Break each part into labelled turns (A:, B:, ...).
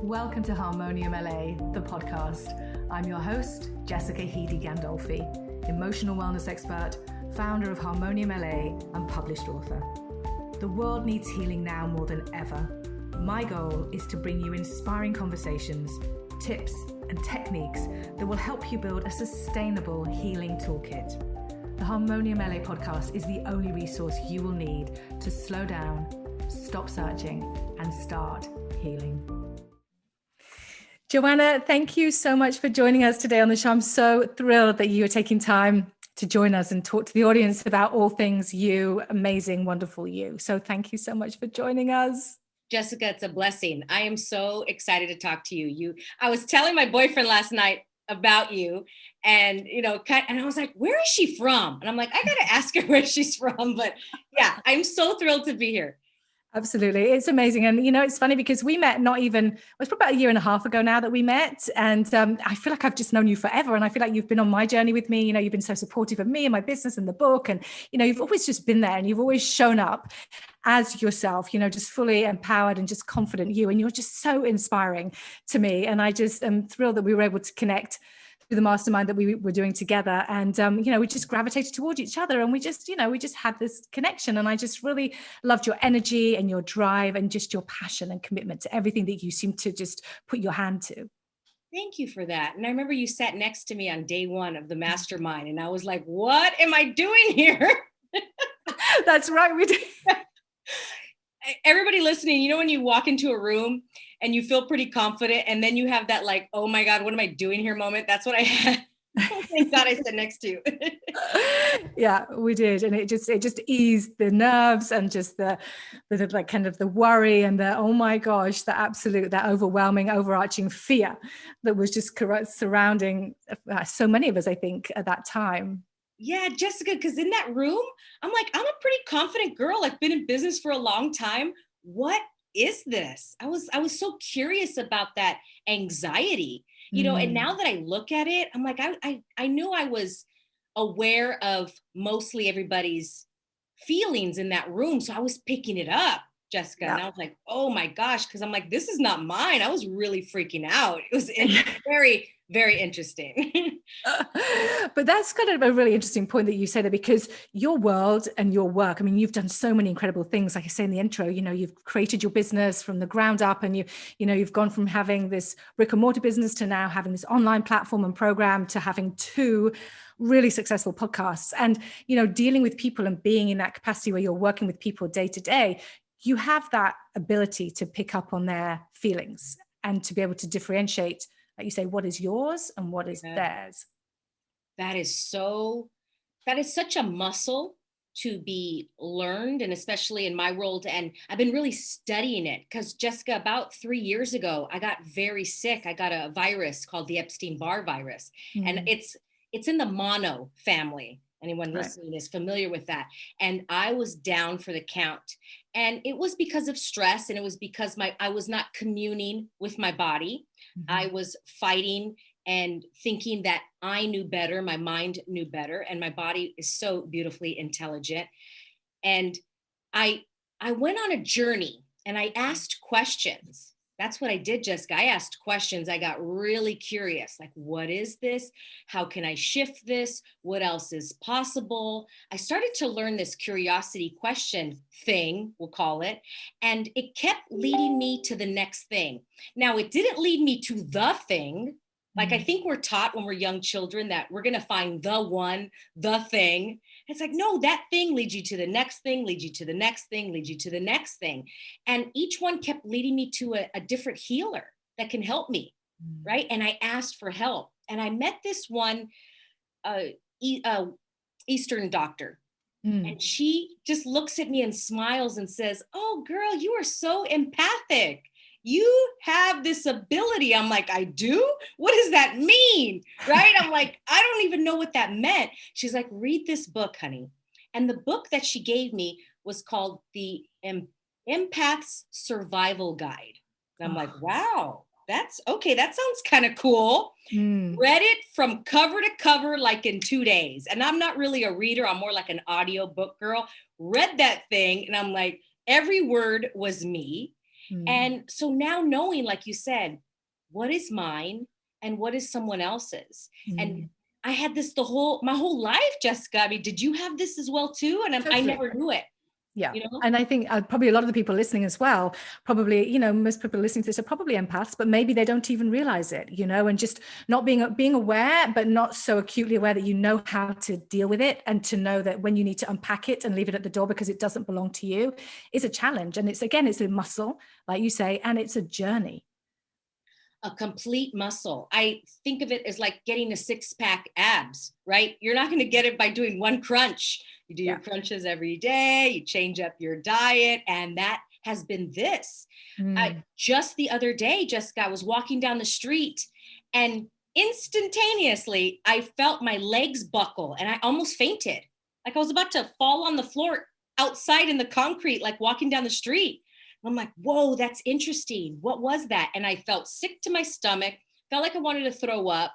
A: Welcome to Harmonium LA, the podcast. I'm your host, Jessica Heedy Gandolfi, emotional wellness expert, founder of Harmonium LA, and published author. The world needs healing now more than ever. My goal is to bring you inspiring conversations, tips, and techniques that will help you build a sustainable healing toolkit. The Harmonium LA podcast is the only resource you will need to slow down, stop searching, and start healing. Joanna, thank you so much for joining us today on the show. I'm so thrilled that you are taking time to join us and talk to the audience about all things you, amazing, wonderful you. So thank you so much for joining us.
B: Jessica, it's a blessing. I am so excited to talk to you. I was telling my boyfriend last night about you and, and I was like, where is she from? And I'm like, I got to ask her where she's from. But yeah, I'm so thrilled to be here.
A: Absolutely. It's amazing. And, it's funny because we met it was probably about a year and a half ago now that we met. And I feel like I've just known you forever. And I feel like you've been on my journey with me. You've been so supportive of me and my business and the book. And, you've always just been there and you've always shown up as yourself, just fully empowered and just confident you. And you're just so inspiring to me. And I just am thrilled that we were able to connect through the mastermind that we were doing together. And, we just gravitated towards each other and we just had this connection. And I just really loved your energy and your drive and just your passion and commitment to everything that you seem to just put your hand to.
B: Thank you for that. And I remember you sat next to me on day one of the mastermind and I was like, what am I doing here?
A: That's right. We did.
B: Everybody listening, when you walk into a room and you feel pretty confident and then you have that like, oh my God, what am I doing here moment? That's what I had. Thank God I sat next to you.
A: Yeah, we did. And it just eased the nerves and just the like kind of the worry and the, oh my gosh, that overwhelming, overarching fear that was just surrounding so many of us, I think, at that time.
B: Yeah, Jessica, because in that room, I'm like, I'm a pretty confident girl. I've been in business for a long time. What is this? I was so curious about that anxiety, and now that I look at it, I'm like, I knew I was aware of mostly everybody's feelings in that room. So I was picking it up, Jessica. Yeah. And I was like, oh my gosh, because I'm like, this is not mine. I was really freaking out. It was very, very interesting.
A: But that's kind of a really interesting point that you say that, because your world and your work, you've done so many incredible things. Like I say in the intro, you've created your business from the ground up and you've gone from having this brick and mortar business to now having this online platform and program to having two really successful podcasts and, dealing with people and being in that capacity where you're working with people day to day. You have that ability to pick up on their feelings and to be able to differentiate, like you say, what is yours and what is theirs.
B: That is such a muscle to be learned, and especially in my role. And I've been really studying it because, Jessica, about 3 years ago, I got very sick. I got a virus called the Epstein-Barr virus. And it's in the mono family. Anyone listening is familiar with that. And I was down for the count. And it was because of stress. And it was because I was not communing with my body. Mm-hmm. I was fighting and thinking that I knew better. My mind knew better. And my body is so beautifully intelligent. And I went on a journey and I asked questions. That's what I did, Jessica. I asked questions. I got really curious. Like, what is this? How can I shift this? What else is possible? I started to learn this curiosity question thing, we'll call it. And it kept leading me to the next thing. Now, it didn't lead me to the thing. Like, I think we're taught when we're young children that we're going to find the one, the thing. It's like, no, that thing leads you to the next thing, leads you to the next thing, leads you to the next thing. And each one kept leading me to a different healer that can help me, right? And I asked for help. And I met this one Eastern doctor. And she just looks at me and smiles and says, oh, girl, you are so empathic. You have this ability. I'm like, I do? What does that mean? Right? I'm like, I don't even know what that meant. She's like, read this book, honey. And the book that she gave me was called The Empath's Survival Guide. And I'm like, wow, that's okay. That sounds kind of cool. Read it from cover to cover, like in 2 days. And I'm not really a reader. I'm more like an audio book girl. Read that thing. And I'm like, every word was me. And so now knowing, like you said, what is mine and what is someone else's? And I had this my whole life, Jessica. I mean, did you have this as well too? And I
A: Totally.
B: never knew it.
A: Yeah.
B: You know?
A: And I think probably a lot of the people listening as well, probably, you know, most people listening to this are probably empaths, but maybe they don't even realize it, you know, and just not being aware, but not so acutely aware that you know how to deal with it, and to know that when you need to unpack it and leave it at the door because it doesn't belong to you is a challenge. And it's a muscle, like you say, and it's a journey.
B: A complete muscle. I think of it as like getting a 6-pack abs, right? You're not going to get it by doing one crunch. You do your crunches every day, you change up your diet, and that has been this. Just the other day, Jessica, I was walking down the street, and instantaneously I felt my legs buckle and I almost fainted. Like I was about to fall on the floor outside in the concrete, like walking down the street. I'm like, whoa, that's interesting. What was that? And I felt sick to my stomach, felt like I wanted to throw up.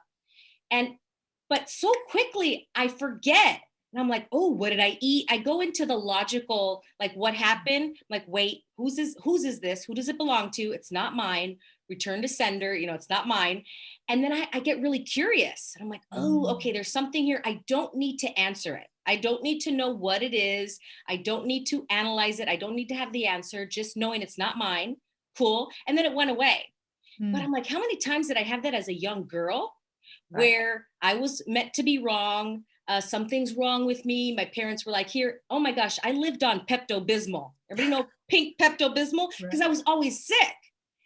B: But so quickly I forget. And I'm like, oh, what did I eat? I go into the logical, like what happened? Like, wait, whose is this? Who does it belong to? It's not mine. Return to sender, it's not mine. And then I get really curious. And I'm like, oh, okay, there's something here. I don't need to answer it. I don't need to know what it is. I don't need to analyze it. I don't need to have the answer, just knowing it's not mine. Cool. And then it went away. But I'm like, how many times did I have that as a young girl where I was meant to be wrong? Something's wrong with me. My parents were like, here, oh my gosh, I lived on Pepto-Bismol. Everybody know pink Pepto-Bismol? Because I was always sick.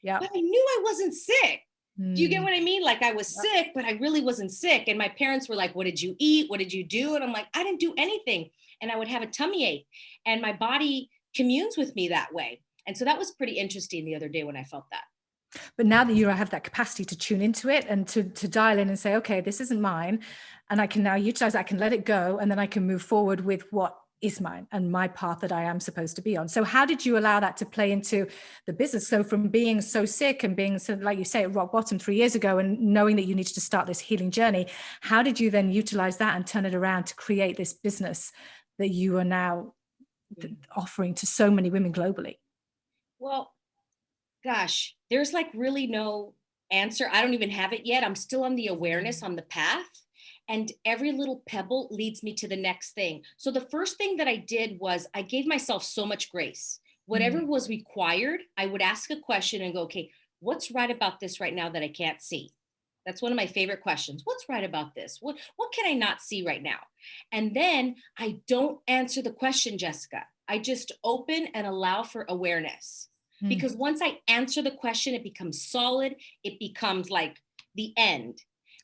B: Yeah. But I knew I wasn't sick. Do you get what I mean? Like I was sick, but I really wasn't sick. And my parents were like, what did you eat? What did you do? And I'm like, I didn't do anything. And I would have a tummy ache, and my body communes with me that way. And so that was pretty interesting the other day when I felt that.
A: But now that you have that capacity to tune into it and to dial in and say, okay, this isn't mine, and I can now utilize that, I can let it go, and then I can move forward with what is mine and my path that I am supposed to be on. So how did you allow that to play into the business? So from being so sick and being, so like you say, at rock bottom 3 years ago, and knowing that you needed to start this healing journey, how did you then utilize that and turn it around to create this business that you are now offering to so many women globally?
B: Well, gosh, there's like really no answer. I don't even have it yet. I'm still on the awareness, on the path. And every little pebble leads me to the next thing. So the first thing that I did was I gave myself so much grace. Whatever was required, I would ask a question and go, okay, what's right about this right now that I can't see? That's one of my favorite questions. What's right about this? What can I not see right now? And then I don't answer the question, Jessica. I just open and allow for awareness. Because once I answer the question, it becomes solid. It becomes like the end.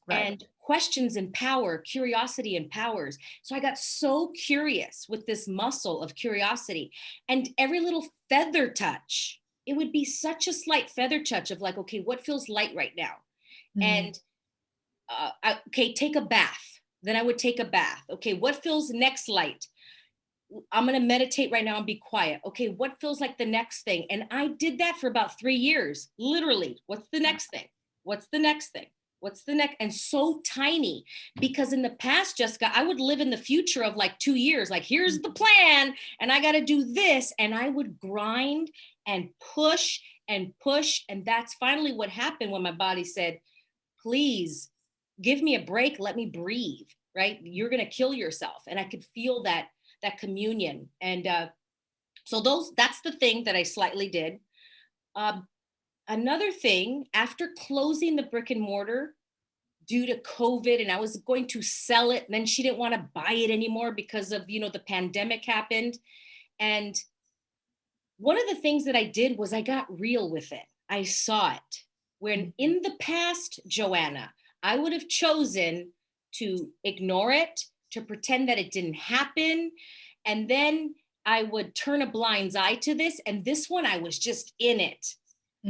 B: And questions empower, curiosity empowers. So I got so curious with this muscle of curiosity, and every little feather touch, it would be such a slight feather touch of like, okay, what feels light right now? And okay, take a bath. Then I would take a bath. Okay, what feels next light? I'm going to meditate right now and be quiet. Okay, what feels like the next thing? And I did that for about 3 years, literally. What's the next thing? What's the next thing? What's the next? And so tiny, because in the past, Jessica, I would live in the future of like 2 years, like here's the plan and I got to do this. And I would grind and push and push. And that's finally what happened when my body said, please give me a break. Let me breathe, right? You're going to kill yourself. And I could feel that communion. And so that's the thing that I slightly did. Another thing, after closing the brick and mortar due to COVID, and I was going to sell it, and then she didn't want to buy it anymore because of, the pandemic happened. And one of the things that I did was I got real with it. I saw it. When in the past, Joanna, I would have chosen to ignore it, to pretend that it didn't happen. And then I would turn a blind eye to this. And this one, I was just in it.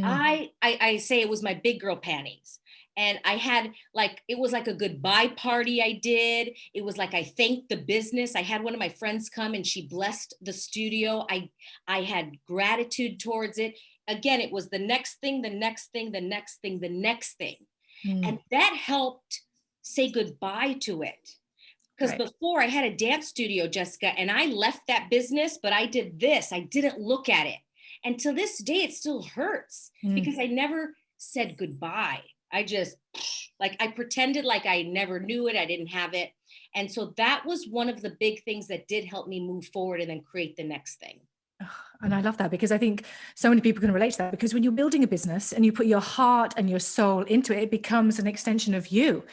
B: I say it was my big girl panties. And I had it was like a goodbye party I did. It was like I thanked the business. I had one of my friends come and she blessed the studio. I had gratitude towards it. Again, it was the next thing, the next thing, the next thing, the next thing. And that helped say goodbye to it. Because before I had a dance studio, Jessica, and I left that business, but I did this. I didn't look at it. And to this day, it still hurts because I never said goodbye. I just, like, I pretended like I never knew it. I didn't have it. And so that was one of the big things that did help me move forward and then create the next thing.
A: And I love that, because I think so many people can relate to that, because when you're building a business and you put your heart and your soul into it, it becomes an extension of you.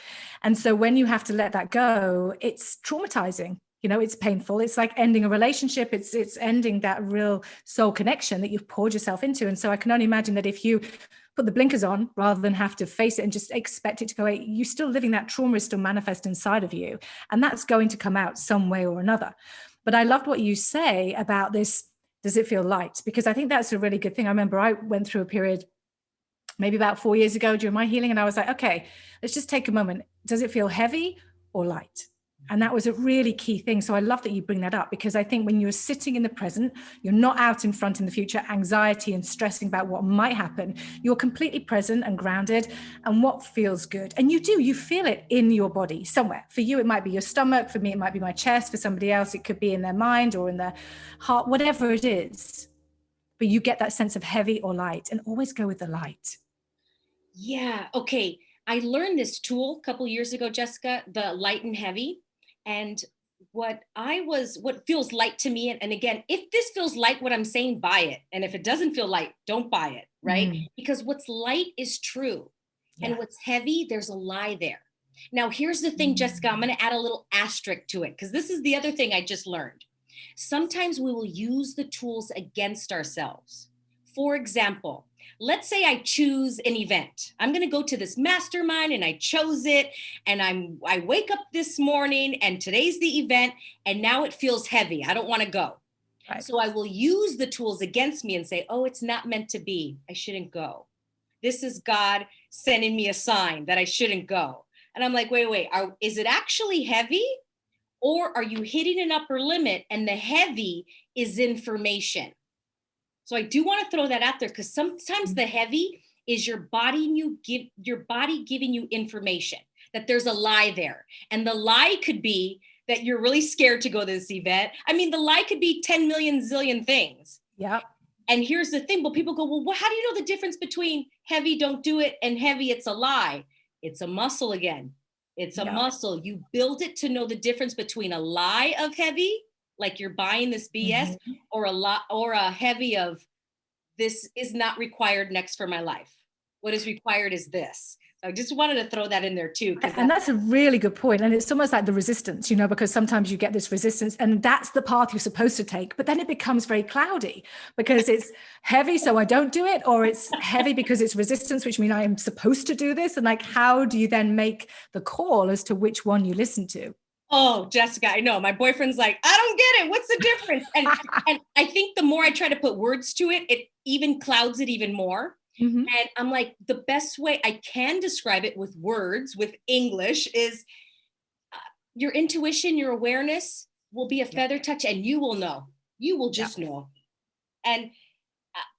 A: And so when you have to let that go, it's traumatizing. You know, it's painful. It's like ending a relationship. It's ending that real soul connection that you've poured yourself into. And so I can only imagine that if you put the blinkers on rather than have to face it and just expect it to go away, you're still living, that trauma is still manifest inside of you. And that's going to come out some way or another. But I loved what you say about this. Does it feel light? Because I think that's a really good thing. I remember I went through a period maybe about 4 years ago during my healing, and I was like, okay, let's just take a moment. Does it feel heavy or light? And that was a really key thing. So I love that you bring that up, because I think when you're sitting in the present, you're not out in front in the future, anxiety and stressing about what might happen. You're completely present and grounded, and what feels good. And you feel it in your body somewhere. For you, it might be your stomach. For me, it might be my chest. For somebody else, it could be in their mind or in their heart, whatever it is. But you get that sense of heavy or light, and always go with the light.
B: Yeah. Okay. I learned this tool a couple years ago, Jessica, the light and heavy. And what feels light to me, and again, if this feels light, what I'm saying, buy it. And if it doesn't feel light, don't buy it, right? Because what's light is true. Yeah. And what's heavy, there's a lie there. Now, here's the thing, Jessica, I'm going to add a little asterisk to it, because this is the other thing I just learned. Sometimes we will use the tools against ourselves. For example, let's say I choose an event. I'm going to go to this mastermind and I chose it. And I wake up this morning and today's the event. And now it feels heavy. I don't want to go. Right. So I will use the tools against me and say, oh, it's not meant to be. I shouldn't go. This is God sending me a sign that I shouldn't go. And I'm like, wait, is it actually heavy? Or are you hitting an upper limit and the heavy is information? So I do want to throw that out there, because sometimes the heavy is your body giving you information that there's a lie there. And the lie could be that you're really scared to go to this event. I mean, the lie could be 10 million zillion things.
A: Yeah.
B: And here's the thing, but people go, well, how do you know the difference between heavy, don't do it, and heavy, it's a lie? It's a muscle again. It's a muscle. You build it to know the difference between a lie of heavy, like you're buying this BS, or a heavy of this is not required next for my life. What is required is this. So I just wanted to throw that in there too.
A: And that's a really good point. And it's almost like the resistance, because sometimes you get this resistance and that's the path you're supposed to take, but then it becomes very cloudy because it's heavy, so I don't do it, or it's heavy because it's resistance, which means I am supposed to do this. And like, how do you then make the call as to which one you listen to?
B: Oh, Jessica, I know. My boyfriend's like, I don't get it. What's the difference? And I think the more I try to put words to it, it even clouds it even more. And I'm like, the best way I can describe it with words, with English, is your intuition, your awareness will be a feather touch, and you will know. You will just know. And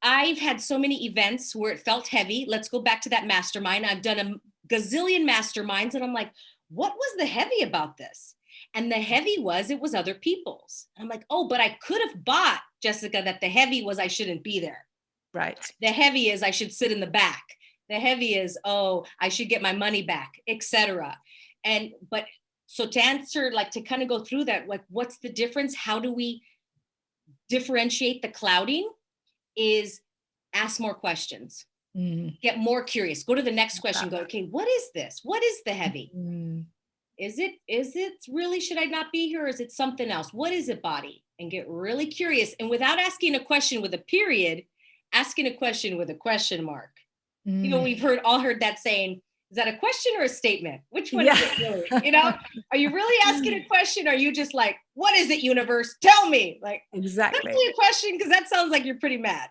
B: I've had so many events where it felt heavy. Let's go back to that mastermind. I've done a gazillion masterminds, and I'm like, what was the heavy about this? And the heavy was, it was other people's. And I'm like, oh, but I could have bought, Jessica, that the heavy was I shouldn't be there.
A: Right.
B: The heavy is I should sit in the back. The heavy is, oh, I should get my money back, etc. But so to answer, like to kind of go through that, like what's the difference? How do we differentiate the clouding? Is ask more questions. Get more curious. Go to the next question. Go, okay, what is this? What is the heavy? Is it really, should I not be here? Or is it something else? What is it, body? And get really curious. And without asking a question with a period, asking a question with a question mark. We've all heard that saying, is that a question or a statement? Which one is it really? Are you really asking a question? Or are you just like, what is it, universe? Tell me. Like, exactly a question, because that sounds like you're pretty mad.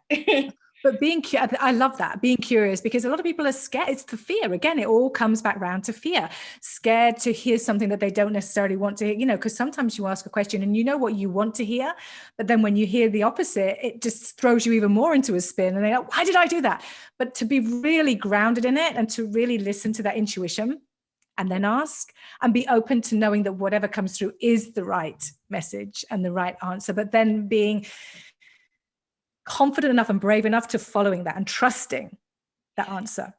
A: But I love that, being curious, because a lot of people are scared. It's the fear. Again, it all comes back around to fear, scared to hear something that they don't necessarily want to hear, because sometimes you ask a question and you know what you want to hear, but then when you hear the opposite, it just throws you even more into a spin. And they're like, why did I do that? But to be really grounded in it and to really listen to that intuition and then ask and be open to knowing that whatever comes through is the right message and the right answer, but then being confident enough and brave enough to following that and trusting that answer.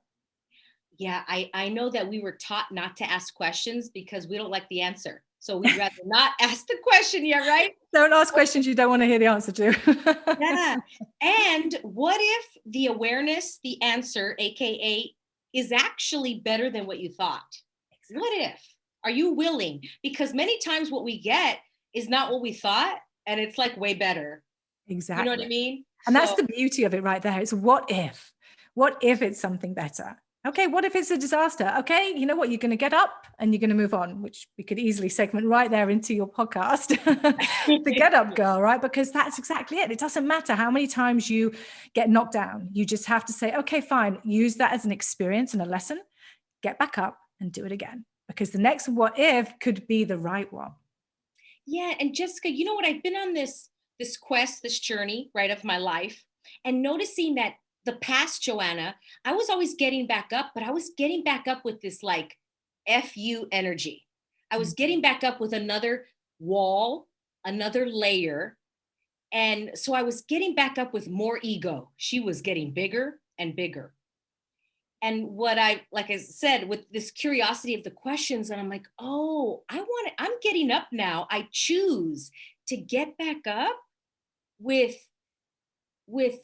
B: Yeah, I know that we were taught not to ask questions because we don't like the answer. So we'd rather not ask the question. Yeah, right?
A: Don't ask questions you don't want to hear the answer to.
B: Yeah. And what if the awareness, the answer, AKA, is actually better than what you thought?
A: Exactly.
B: What if? Are you willing? Because many times what we get is not what we thought, and it's like way better.
A: Exactly.
B: You know what I mean?
A: And that's the beauty of it right there. It's what if? What if it's something better? Okay, what if it's a disaster? Okay, you know what? You're going to get up and you're going to move on, which we could easily segment right there into your podcast. The get up girl, right? Because that's exactly it. It doesn't matter how many times you get knocked down. You just have to say, okay, fine. Use that as an experience and a lesson. Get back up and do it again. Because the next what if could be the right one.
B: Yeah, and Jessica, you know what? I've been on this quest, this journey, right, of my life, and noticing that the past Joanna, I was always getting back up, but I was getting back up with this like FU energy. I was getting back up with another wall, another layer. And so I was getting back up with more ego. She was getting bigger and bigger. And what like I said, with this curiosity of the questions, and I'm like, oh, I'm getting up now. I choose to get back up with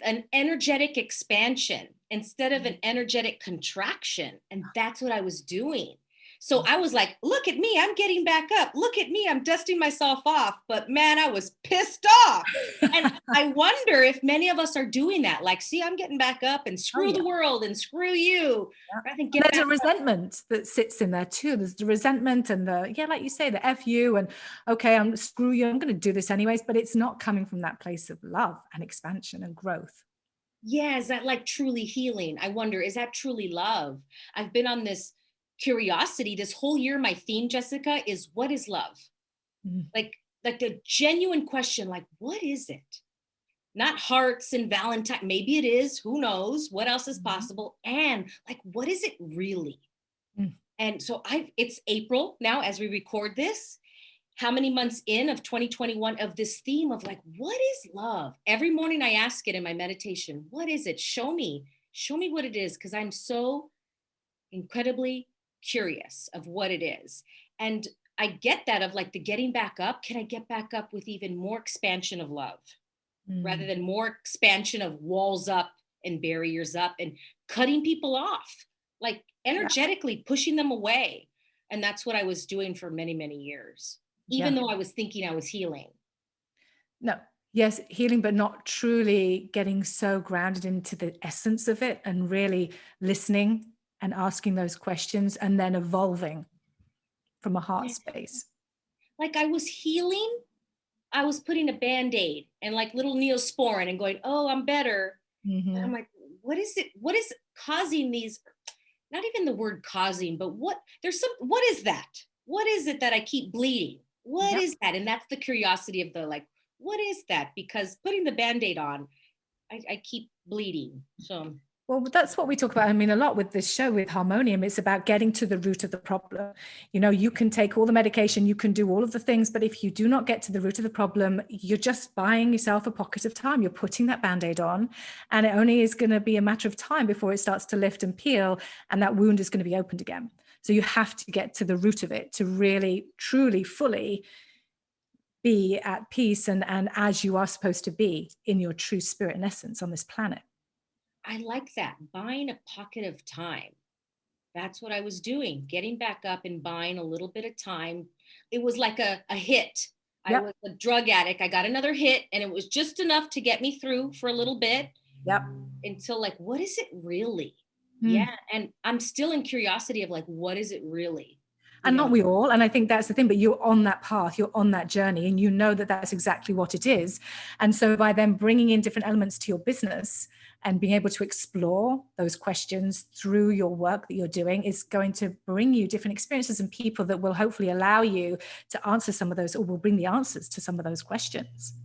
B: an energetic expansion instead of an energetic contraction. And that's what I was doing. So I was like, look at me, I'm getting back up. Look at me, I'm dusting myself off. But man, I was pissed off. And I wonder if many of us are doing that. Like, see, I'm getting back up and screw the world and screw you.
A: Yeah. There's a resentment that sits in there too. There's the resentment and like you say, the F you and okay, I'm screw you. I'm going to do this anyways, but it's not coming from that place of love and expansion and growth.
B: Yeah, is that like truly healing? I wonder, is that truly love? I've been on this curiosity this whole year. My theme, Jessica, is what is love? Like the genuine question, like, what is it? Not hearts and Valentine. Maybe it is. Who knows? What else is possible? And like, what is it really? And so it's April now as we record this. How many months in of 2021 of this theme of like, what is love? Every morning I ask it in my meditation, what is it? Show me what it is. Because I'm so incredibly curious of what it is. And I get that of like the getting back up. Can I get back up with even more expansion of love rather than more expansion of walls up and barriers up and cutting people off, like energetically pushing them away? And that's what I was doing for many, many years, even though I was thinking I was healing.
A: No. Yes, healing, but not truly getting so grounded into the essence of it and really listening and asking those questions and then evolving from a heart space.
B: Like I was healing, I was putting a Band-Aid and like little Neosporin and going, oh, I'm better. And I'm like, what is it? What is causing these? Not even the word causing, but what is that? What is it that I keep bleeding? What is that? And that's the curiosity of the like, what is that? Because putting the Band-Aid on, I keep bleeding. So
A: well, that's what we talk about. I mean, a lot with this show, with Harmonium, it's about getting to the root of the problem. You know, you can take all the medication, you can do all of the things, but if you do not get to the root of the problem, you're just buying yourself a pocket of time. You're putting that Band-Aid on, and it only is going to be a matter of time before it starts to lift and peel, and that wound is going to be opened again. So you have to get to the root of it to really, truly, fully be at peace and as you are supposed to be in your true spirit and essence on this planet.
B: I like that. Buying a pocket of time. That's what I was doing, getting back up and buying a little bit of time. It was like a hit. I was a drug addict. I got another hit and it was just enough to get me through for a little bit. Until like, what is it really? Yeah. And I'm still in curiosity of like, what is it really?
A: And not we all. And I think that's the thing, but you're on that path, you're on that journey, and you know that that's exactly what it is. And so by then bringing in different elements to your business and being able to explore those questions through your work that you're doing is going to bring you different experiences and people that will hopefully allow you to answer some of those, or will bring the answers to some of those questions.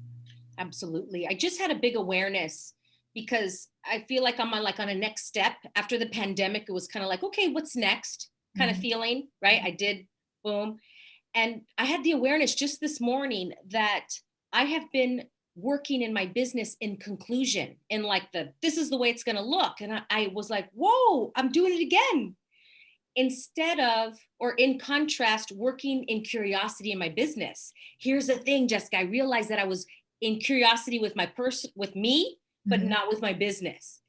B: Absolutely. I just had a big awareness because I feel like I'm on a next step. After the pandemic, it was kind of like, okay, what's next? Kind of feeling, right? I did, boom. And I had the awareness just this morning that I have been working in my business in conclusion, in like this is the way it's going to look. And I was like, whoa, I'm doing it again. Instead of, or in contrast, working in curiosity in my business. Here's the thing, Jessica, I realized that I was in curiosity with with me, but not with my business.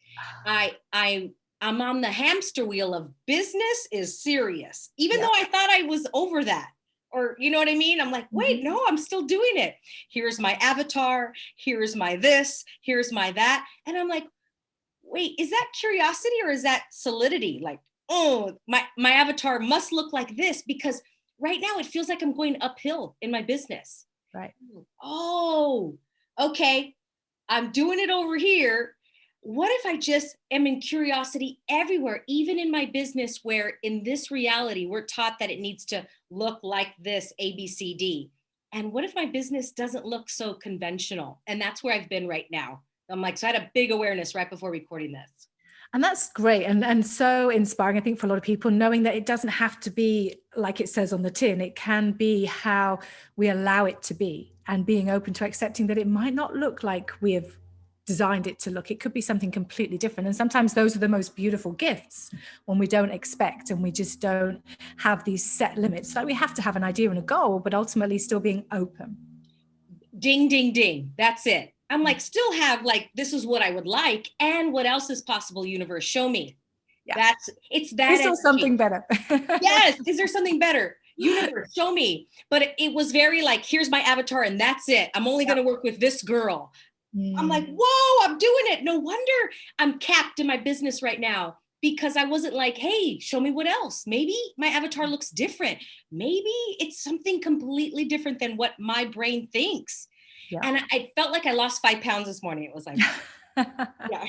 B: I'm on the hamster wheel of business is serious, even though I thought I was over that. Or, you know what I mean? I'm like, wait, no, I'm still doing it. Here's my avatar. Here's my this. Here's my that. And I'm like, wait, is that curiosity or is that solidity? Like, oh, my avatar must look like this, because right now it feels like I'm going uphill in my business.
A: Right.
B: Oh, okay. I'm doing it over here. What if I just am in curiosity everywhere, even in my business, where in this reality, we're taught that it needs to look like this, A, B, C, D. And what if my business doesn't look so conventional? And that's where I've been right now. I'm like, so I had a big awareness right before recording this.
A: And that's great. And so inspiring, I think, for a lot of people, knowing that it doesn't have to be like it says on the tin. It can be how we allow it to be, and being open to accepting that it might not look like we have designed it to look. It could be something completely different. And sometimes those are the most beautiful gifts, when we don't expect and we just don't have these set limits. Like, we have to have an idea and a goal, but ultimately still being open.
B: Ding, ding, ding. That's it. I'm like, still have like, this is what I would like. And what else is possible, universe? Show me.
A: Yeah.
B: It's that.
A: Is there something better?
B: Yes. Is there something better? Universe, show me. But it was very like, here's my avatar and that's it. I'm only going to work with this girl. I'm like, whoa, I'm doing it. No wonder I'm capped in my business right now, because I wasn't like, hey, show me what else. Maybe my avatar looks different. Maybe it's something completely different than what my brain thinks. Yeah. And I felt like I lost 5 pounds this morning. It was like, yeah.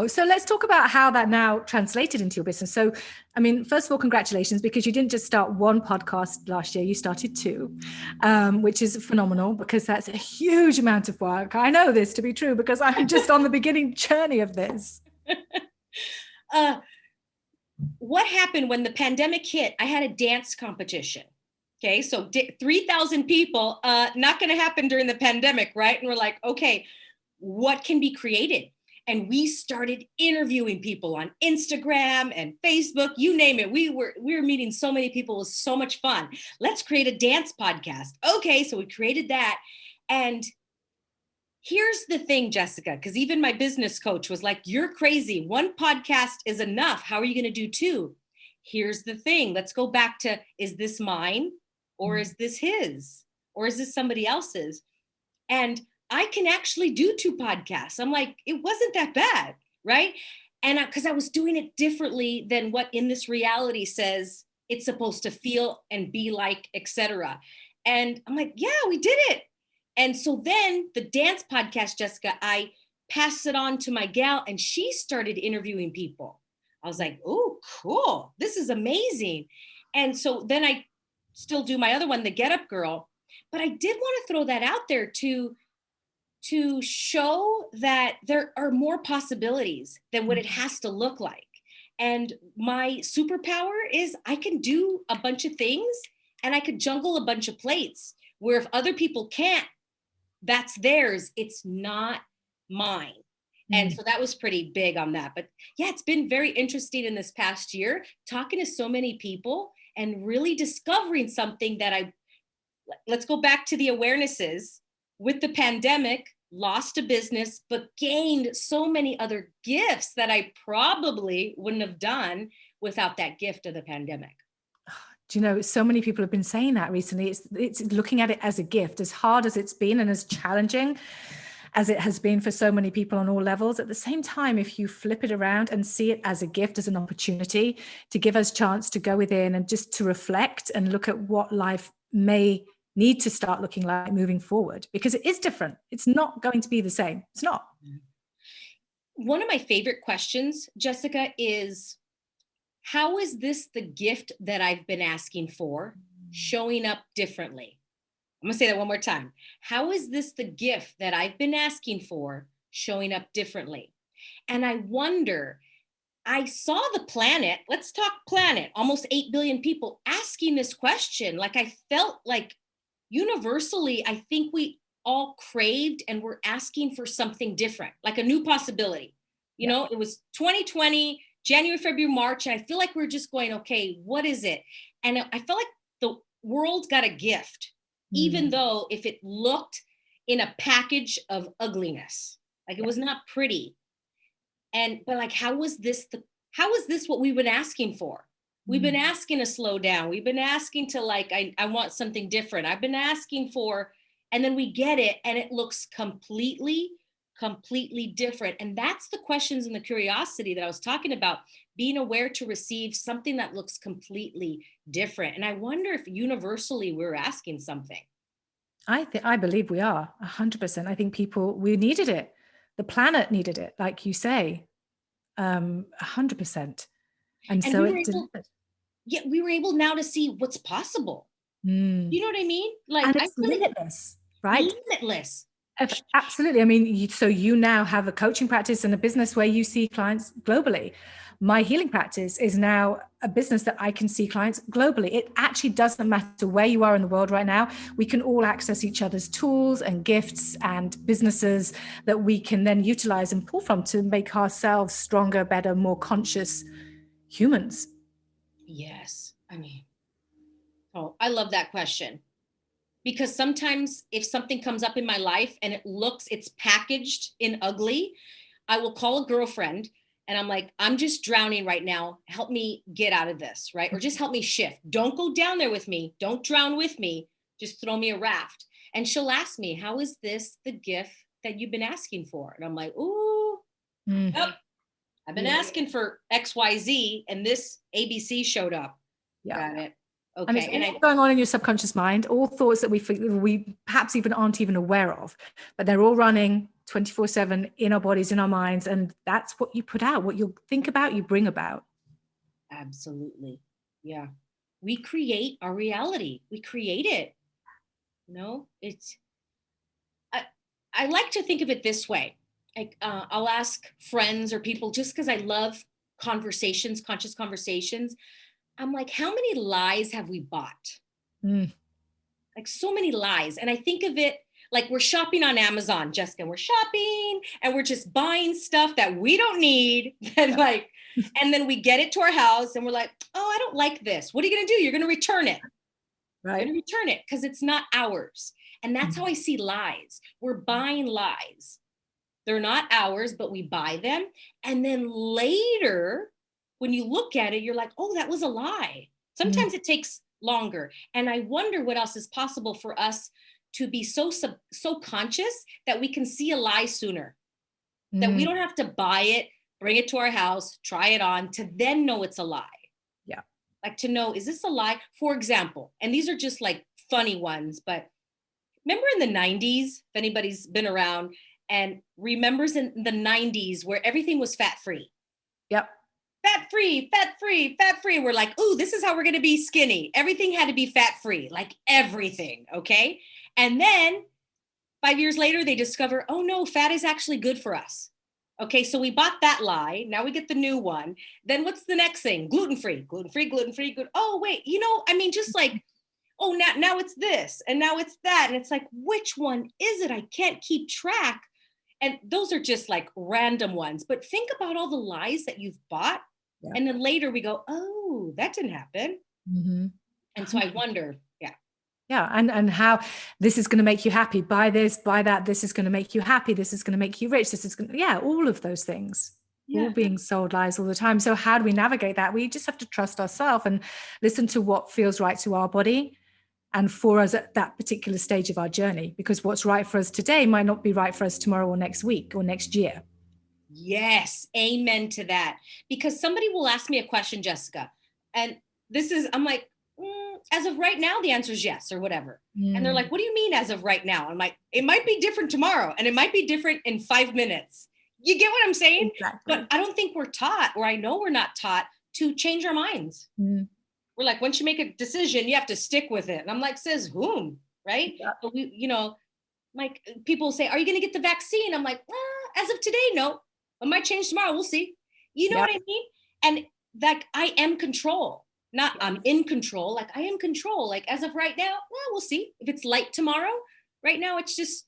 A: So let's talk about how that now translated into your business. So, I mean, first of all, congratulations, because you didn't just start one podcast last year, you started 2, which is phenomenal, because that's a huge amount of work. I know this to be true because I'm just on the beginning journey of this.
B: What happened when the pandemic hit? I had a dance competition. Okay, so 3,000 people, not going to happen during the pandemic, right? And we're like, okay, what can be created? And we started interviewing people on Instagram and Facebook, you name it. We were meeting so many people. It was so much fun. Let's create a dance podcast. Okay, so we created that. And here's the thing, Jessica, because even my business coach was like, you're crazy. 1 podcast is enough. How are you going to do 2? Here's the thing. Let's go back to, is this mine? Or is this his? Or is this somebody else's? And I can actually do 2 podcasts. I'm like, it wasn't that bad, right? And because I was doing it differently than what in this reality says it's supposed to feel and be like, etc. And I'm like, yeah, we did it. And so then the dance podcast, Jessica, I passed it on to my gal, and she started interviewing people. I was like, oh, cool. This is amazing. And so then I still do my other one, the Get Up Girl. But I did want to throw that out there to show that there are more possibilities than what it has to look like. And my superpower is I can do a bunch of things, and I could juggle a bunch of plates, where if other people can't, that's theirs. It's not mine. And so that was pretty big on that. But yeah, it's been very interesting in this past year, talking to so many people and really discovering something that let's go back to the awarenesses. With the pandemic, lost a business, but gained so many other gifts that I probably wouldn't have done without that gift of the pandemic.
A: Do you know, so many people have been saying that recently. It's looking at it as a gift, as hard as it's been and as challenging as it has been for so many people on all levels. At the same time, if you flip it around and see it as a gift, as an opportunity to give us chance to go within and just to reflect and look at what life may need to start looking like moving forward, because it is different. It's not going to be the same. It's not.
B: One of my favorite questions, Jessica, is how is this the gift that I've been asking for showing up differently? I'm going to say that one more time. How is this the gift that I've been asking for showing up differently? And I wonder, I saw the planet, let's talk planet, almost 8 billion people asking this question. Like, I felt like universally, I think we all craved and we're asking for something different, like a new possibility. You know, it was 2020, January, February, March. And I feel like we're just going, okay, what is it? And I felt like the world got a gift, even though if it looked in a package of ugliness, like it was not pretty. But like, how is this what we've been asking for? We've been asking to slow down. We've been asking to like, I want something different. I've been asking for, and then we get it and it looks completely different. And that's the questions and the curiosity that I was talking about, being aware to receive something that looks completely different. And I wonder if universally we're asking something.
A: I believe we are 100%. I think we needed it. The planet needed it, like you say, 100%. And so it delivered.
B: Yeah, we were able now to see what's possible. You know what I mean? Like,
A: and it's limitless, right?
B: Limitless.
A: Absolutely. I mean, so you now have a coaching practice and a business where you see clients globally. My healing practice is now a business that I can see clients globally. It actually doesn't matter where you are in the world right now. We can all access each other's tools and gifts and businesses that we can then utilize and pull from to make ourselves stronger, better, more conscious humans.
B: Yes. I mean, I love that question. Because sometimes if something comes up in my life and it's packaged in ugly, I will call a girlfriend and I'm like, I'm just drowning right now. Help me get out of this, right? Or just help me shift. Don't go down there with me. Don't drown with me. Just throw me a raft. And she'll ask me, how is this the gift that you've been asking for? And I'm like, ooh, yep. I've been asking for XYZ and this ABC showed up. Got it. Okay.
A: And it's going on in your subconscious mind, all thoughts that we perhaps even aren't even aware of, but they're all running 24/7 in our bodies, in our minds. And that's what you put out, what you think about, you bring about.
B: Absolutely. Yeah. We create our reality. We create it. I like to think of it this way. Like, I'll ask friends or people just because I love conversations, conscious conversations. I'm like, how many lies have we bought? Like so many lies. And I think of it like we're shopping on Amazon, Jessica. We're shopping and we're just buying stuff that we don't need. And then we get it to our house and we're like, oh, I don't like this. What are you going to do? You're going to return it. Right. You're going to return it because it's not ours. And that's how I see lies. We're buying lies. They're not ours, but we buy them. And then later, when you look at it, you're like, oh, that was a lie. Sometimes it takes longer. And I wonder what else is possible for us to be so conscious that we can see a lie sooner, that we don't have to buy it, bring it to our house, try it on to then know it's a lie.
A: Yeah.
B: Like to know, is this a lie? For example, and these are just like funny ones, but remember in the 90s, if anybody's been around and remembers in the 90s where everything was fat-free.
A: Yep.
B: Fat-free, fat-free, fat-free. We're like, ooh, this is how we're going to be skinny. Everything had to be fat-free, like everything, okay? And then 5 years later, they discover, oh no, fat is actually good for us. Okay, so we bought that lie. Now we get the new one. Then what's the next thing? Gluten-free, gluten-free, gluten-free. Oh, wait, just like, oh, now it's this and now it's that. And it's like, which one is it? I can't keep track. And those are just like random ones. But think about all the lies that you've bought. Yeah. And then later we go, oh, that didn't happen. And so I wonder,
A: yeah, and how this is going to make you happy. Buy this, buy that. This is going to make you happy. This is going to make you rich. This is going to, all of those things. All being sold lies all the time. So how do we navigate that? We just have to trust ourselves and listen to what feels right to our body and for us at that particular stage of our journey, because what's right for us today might not be right for us tomorrow or next week or next year.
B: Yes, amen to that. Because somebody will ask me a question, Jessica, and I'm like, as of right now, the answer is yes or whatever. And they're like, what do you mean as of right now? I'm like, it might be different tomorrow and it might be different in 5 minutes. You get what I'm saying? Exactly. But I don't think we're taught, or I know we're not taught to change our minds. We're like, once you make a decision, you have to stick with it. And I'm like, says whom, right? Yeah. But like people say, are you going to get the vaccine? I'm like, as of today, no. It might change tomorrow. We'll see. You know what I mean? And like, I am control. Not I'm in control, like I am control. Like as of right now, we'll see if it's light tomorrow. Right now, it's just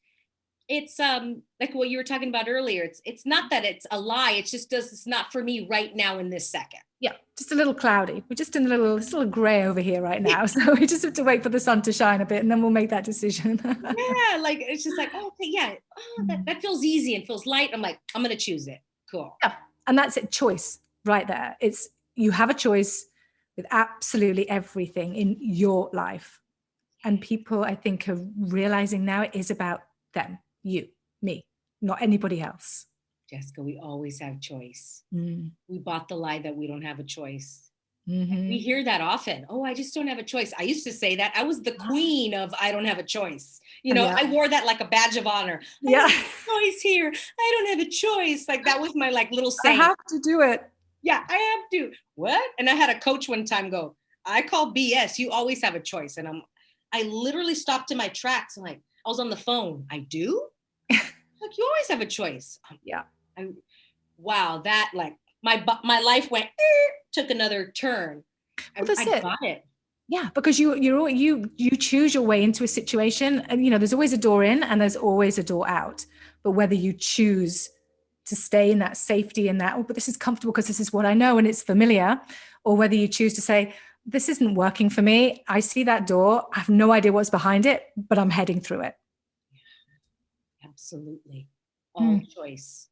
B: it's like what you were talking about earlier. It's not that it's a lie. It's not for me right now in this second.
A: Yeah, just a little cloudy. We're just in it's a little gray over here right now. So we just have to wait for the sun to shine a bit and then we'll make that decision.
B: Yeah, like it's just like, oh, okay, yeah, oh, that feels easy and feels light. I'm like, I'm gonna choose it. Cool.
A: Yeah. And that's it, choice right there. It's you have a choice with absolutely everything in your life. And people, I think, are realizing now it is about them, you, me, not anybody else.
B: Jessica, we always have choice.
A: Mm.
B: We bought the lie that we don't have a choice.
A: Mm-hmm.
B: We hear that often. Oh, I just don't have a choice. I used to say that. I was the queen of I don't have a choice.
A: Yeah.
B: I wore that like a badge of honor.
A: Yeah.
B: I don't have a choice here. I don't have a choice. Like that was my like little saying.
A: I have to do it.
B: Yeah, I have to. What? And I had a coach one time go, I call BS. You always have a choice. And I literally stopped in my tracks. And like, I was on the phone. I do? Like, you always have a choice.
A: Yeah.
B: Wow, that like my life went took another turn.
A: Well, that's
B: I got it.
A: Yeah, because you choose your way into a situation, and there's always a door in and there's always a door out. But whether you choose to stay in that safety and that, oh, but this is comfortable because this is what I know and it's familiar, or whether you choose to say, this isn't working for me. I see that door. I have no idea what's behind it, but I'm heading through it.
B: Absolutely. All choice.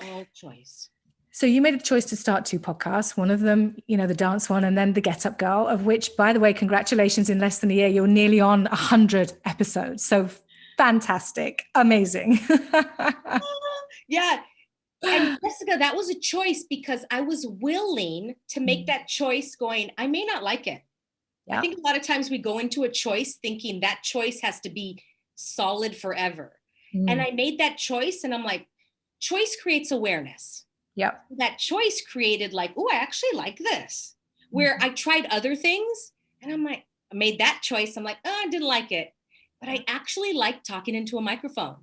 B: All choice.
A: So you made a choice to start 2 podcasts, one of them, the dance one, and then the Get Up Girl, of which, by the way, congratulations, in less than a year, you're nearly on 100 episodes. So fantastic. Amazing.
B: Yeah. And Jessica, that was a choice because I was willing to make that choice going, I may not like it. Yeah. I think a lot of times we go into a choice thinking that choice has to be solid forever. And I made that choice and I'm like, choice creates awareness.
A: Yep.
B: That choice created like, oh, I actually like this. Where I tried other things and I'm like, I made that choice. I'm like, oh, I didn't like it. But I actually like talking into a microphone,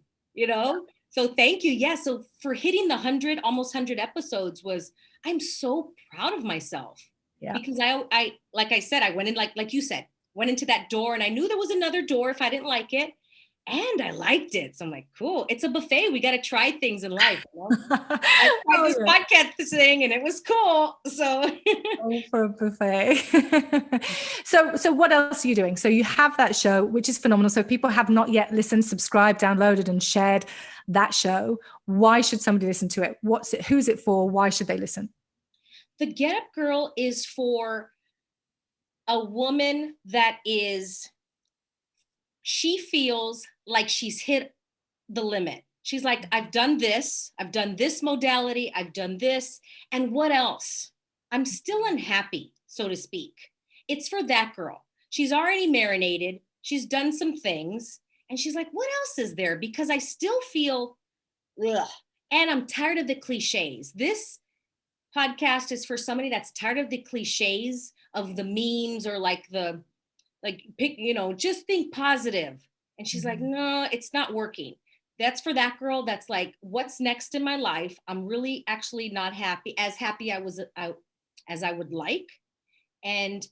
B: So thank you. Yeah. So for hitting the 100, almost 100 episodes I'm so proud of myself. Yeah. Because I, like I said, I went in, like you said, went into that door and I knew there was another door if I didn't like it. And I liked it. So I'm like, cool. It's a buffet. We got to try things in life. I tried this podcast thing and it was cool. So
A: for a buffet. So what else are you doing? So you have that show, which is phenomenal. So people have not yet listened, subscribed, downloaded, and shared that show. Why should somebody listen to it? Who's it for? Why should they listen?
B: The Get Up Girl is for a woman that she feels like she's hit the limit. She's like, I've done this modality, I've done this, and what else? I'm still unhappy, so to speak. It's for that girl. She's already marinated, she's done some things, and she's like, what else is there? Because I still feel, ugh, and I'm tired of the cliches. This podcast is for somebody that's tired of the cliches of the memes or just think positive. And she's like, no, it's not working. That's for that girl. That's like, what's next in my life? I'm really actually not happy as I would like. And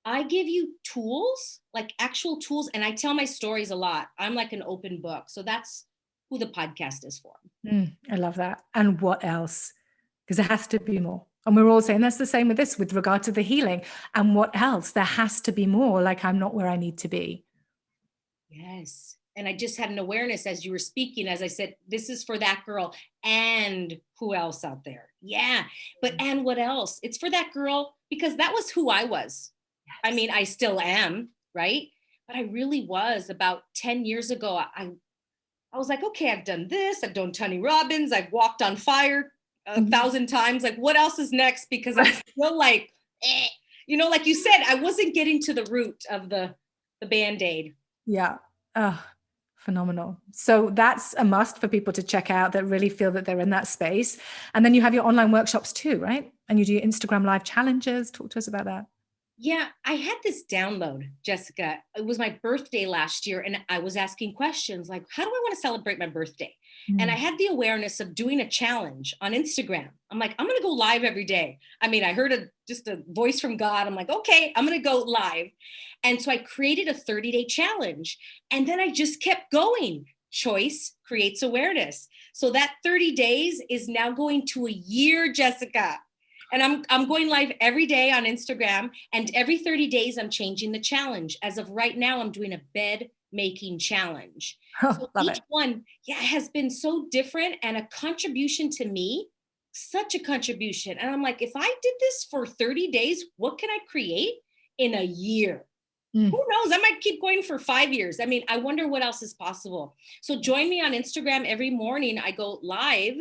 B: I give you tools, like actual tools. And I tell my stories a lot. I'm like an open book. So that's who the podcast is for.
A: I love that. And what else? Because there has to be more. And we're all saying that's the same with this, with regard to the healing. And what else? There has to be more. Like, I'm not where I need to be.
B: Yes. And I just had an awareness as you were speaking, as I said, this is for that girl and who else out there? Yeah. But, and what else? It's for that girl because that was who I was. Yes. I mean, I still am, right? But I really was about 10 years ago. I was like, okay, I've done this. I've done Tony Robbins. I've walked on fire 1,000 times. Like, what else is next? Because I feel like, like you said, I wasn't getting to the root of the Band-Aid.
A: Yeah. Phenomenal. So that's a must for people to check out that really feel that they're in that space. And then you have your online workshops too, right? And you do your Instagram live challenges. Talk to us about that.
B: Yeah, I had this download, Jessica. It was my birthday last year, and I was asking questions like, how do I want to celebrate my birthday? And I had the awareness of doing a challenge on Instagram. I'm like, I'm going to go live every day. I mean, I heard just a voice from God. I'm like, okay, I'm going to go live. And so I created a 30-day challenge. And then I just kept going, choice creates awareness. So that 30 days is now going to a year, Jessica. And I'm going live every day on Instagram, and every 30 days I'm changing the challenge. As of right now, I'm doing a bed making challenge. So
A: Love
B: each
A: it.
B: one, has been so different and a contribution to me, such a contribution. And I'm like, if I did this for 30 days, what can I create in a year? Who knows? I might keep going for 5 years. I mean, I wonder what else is possible. So join me on Instagram every morning. I go live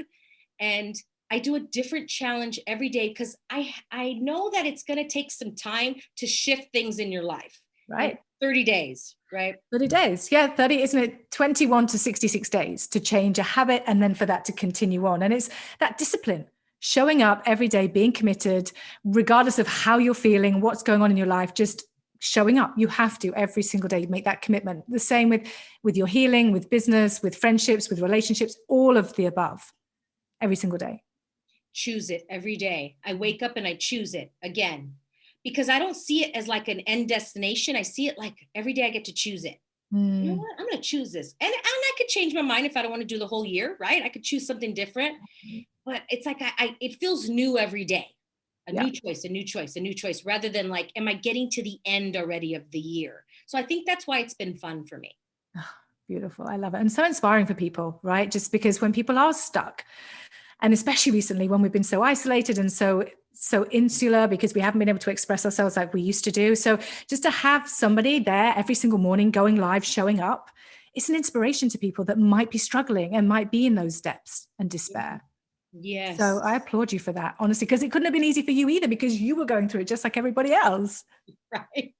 B: and I do a different challenge every day, because I know that it's going to take some time to shift things in your life.
A: Right.
B: 30 days, right?
A: 30 days. Yeah, 30, isn't it? 21 to 66 days to change a habit and then for that to continue on. And it's that discipline, showing up every day, being committed, regardless of how you're feeling, what's going on in your life, just showing up. You have to every single day make that commitment. The same with your healing, with business, with friendships, with relationships, all of the above, every single day.
B: Choose it every day. I wake up and I choose it again, because I don't see it as like an end destination. I see it like every day I get to choose it. You know what? I'm going to choose this. And I could change my mind if I don't want to do the whole year, right? I could choose something different. But it's like it feels new every day. A new choice, a new choice, a new choice, rather than like, am I getting to the end already of the year? So I think that's why it's been fun for me.
A: Beautiful. I love it. And so inspiring for people, right? Just because when people are stuck, and especially recently when we've been so isolated and so insular because we haven't been able to express ourselves like we used to do. So just to have somebody there every single morning going live, showing up, it's an inspiration to people that might be struggling and might be in those depths and despair.
B: Yes.
A: So I applaud you for that, honestly, because it couldn't have been easy for you either, because you were going through it just like everybody else.
B: Right.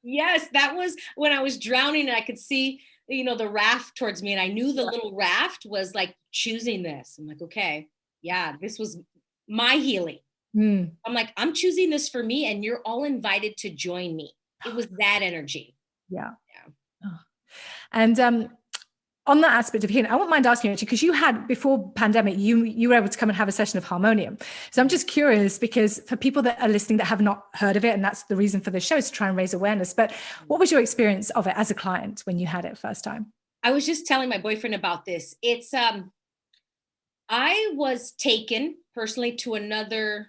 B: Yes, that was when I was drowning and I could see, the raft towards me, and I knew the little raft was like choosing this. I'm like, okay, yeah, this was my healing. I'm like, I'm choosing this for me, and you're all invited to join me. It was that energy.
A: Yeah. Oh. And on that aspect of healing, I won't mind asking you, because you had, before pandemic, you were able to come and have a session of harmonium. So I'm just curious, because for people that are listening that have not heard of it, and that's the reason for the show, is to try and raise awareness. But what was your experience of it as a client when you had it first time?
B: I was just telling my boyfriend about this. It's I was taken personally to another,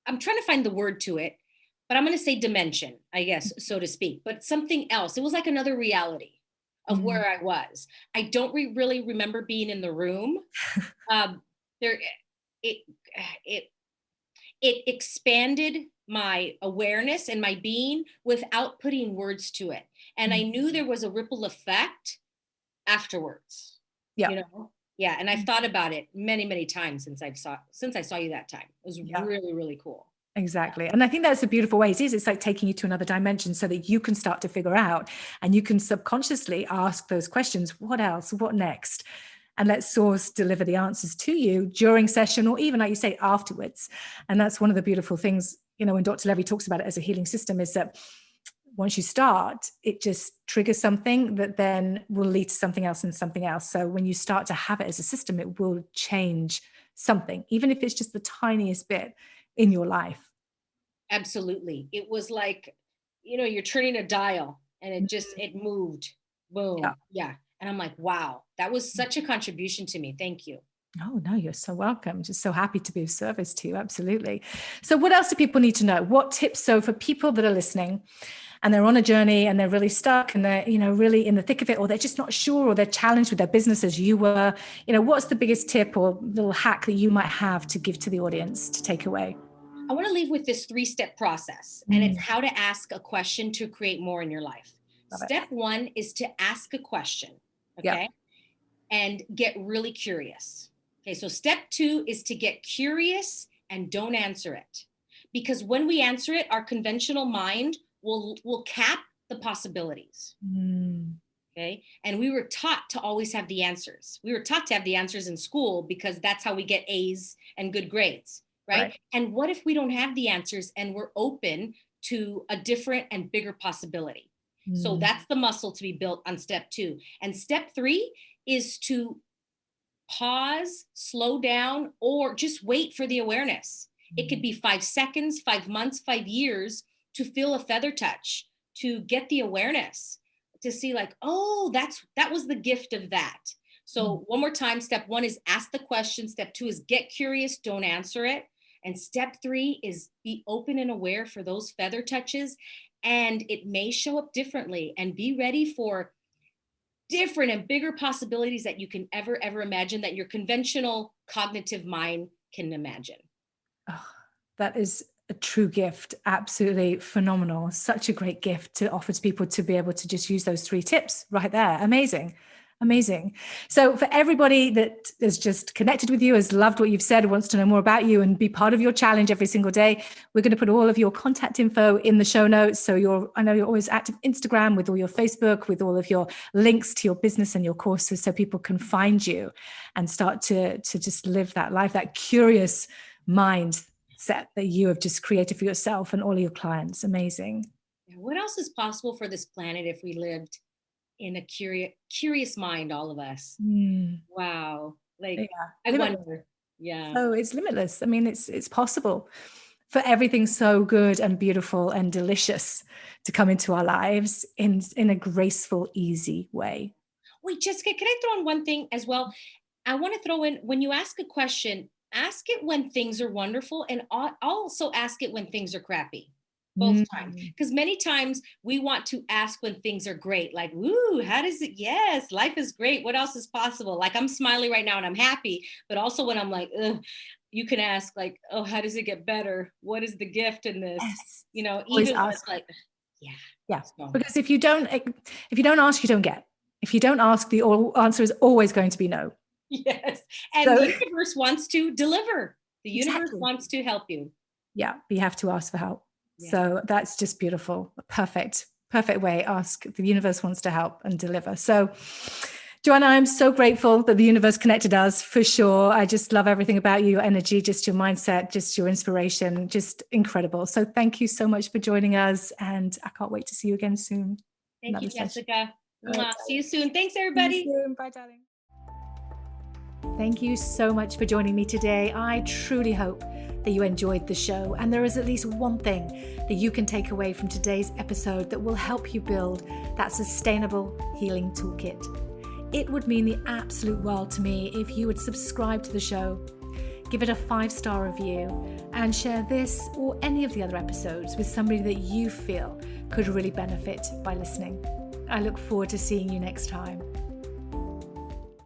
B: I'm trying to find the word to it, but I'm going to say dimension, I guess, so to speak, but something else. It was like another reality of where I was. I don't really remember being in the room. There, it expanded my awareness and my being without putting words to it. And I knew there was a ripple effect afterwards.
A: Yeah.
B: Yeah. And I've thought about it many, many times since I saw you that time. It was really, really cool.
A: Exactly. And I think that's a beautiful way. It's like taking you to another dimension so that you can start to figure out, and you can subconsciously ask those questions. What else? What next? And let source deliver the answers to you during session, or even, like you say, afterwards. And that's one of the beautiful things, when Dr. Levy talks about it as a healing system, is that once you start, it just triggers something that then will lead to something else and something else. So when you start to have it as a system, it will change something, even if it's just the tiniest bit in your life.
B: Absolutely. It was like, you're turning a dial and it moved. Boom. Yeah. And I'm like, wow, that was such a contribution to me. Thank you.
A: Oh, no, you're so welcome. Just so happy to be of service to you. Absolutely. So what else do people need to know? What tips? So for people that are listening and they're on a journey and they're really stuck and they're, really in the thick of it, or they're just not sure, or they're challenged with their business as you were, what's the biggest tip or little hack that you might have to give to the audience to take away?
B: I want to leave with this 3-step process, and it's how to ask a question to create more in your life. Step 1 is to ask a question. Okay. And get really curious. Okay. So step 2 is to get curious and don't answer it, because when we answer it, our conventional mind will cap the possibilities. Okay. And we were taught to always have the answers. We were taught to have the answers in school because that's how we get A's and good grades. Right. And what if we don't have the answers and we're open to a different and bigger possibility? So that's the muscle to be built on step 2. And step 3 is to pause, slow down, or just wait for the awareness. It could be 5 seconds, 5 months, 5 years to feel a feather touch, to get the awareness, to see like, oh, that was the gift of that. So one more time, step 1 is ask the question. Step 2 is get curious, don't answer it. And step 3 is be open and aware for those feather touches. And it may show up differently, and be ready for different and bigger possibilities that you can ever imagine, that your conventional cognitive mind can imagine.
A: Oh, that is a true gift. Absolutely phenomenal. Such a great gift to offer to people, to be able to just use those 3 tips right there. Amazing. Amazing. So for everybody that is just connected with you, has loved what you've said, wants to know more about you and be part of your challenge every single day, we're going to put all of your contact info in the show notes. So I know you're always active Instagram, with all your Facebook, with all of your links to your business and your courses, so people can find you and start to just live that life, that curious mindset that you have just created for yourself and all of your clients. Amazing.
B: What else is possible for this planet if we lived in a curious mind, all of us? Wow. Like, yeah. I wonder. Yeah.
A: So it's limitless. I mean, it's possible for everything so good and beautiful and delicious to come into our lives in a graceful, easy way.
B: Wait, Jessica, can I throw in one thing as well? I want to throw in, when you ask a question, ask it when things are wonderful, and also ask it when things are crappy. Both times. Because many times we want to ask when things are great, like, woo, how does it? Yes, life is great. What else is possible? Like, I'm smiling right now and I'm happy. But also when I'm like, ugh, you can ask like, oh, how does it get better? What is the gift in this?
A: Yes.
B: Even when it's like, yeah.
A: Yeah. Because if you don't ask, you don't get. If you don't ask, the answer is always going to be no.
B: Yes. And the universe wants to deliver. The universe wants to help you.
A: Yeah. But you have to ask for help. So that's just beautiful. Perfect way. Ask. The universe wants to help and deliver. So Joanna, I'm so grateful that the universe connected us, for sure. I just love everything about you, your energy, just your mindset, just your inspiration, just incredible. So thank you so much for joining us. And I can't wait to see you again soon.
B: Thank you, Jessica. See you soon. Thanks, everybody.
A: Bye, darling. Thank you so much for joining me today. I truly hope that you enjoyed the show, and there is at least one thing that you can take away from today's episode that will help you build that sustainable healing toolkit. It would mean the absolute world to me if you would subscribe to the show, give it a 5-star review, and share this or any of the other episodes with somebody that you feel could really benefit by listening. I look forward to seeing you next time.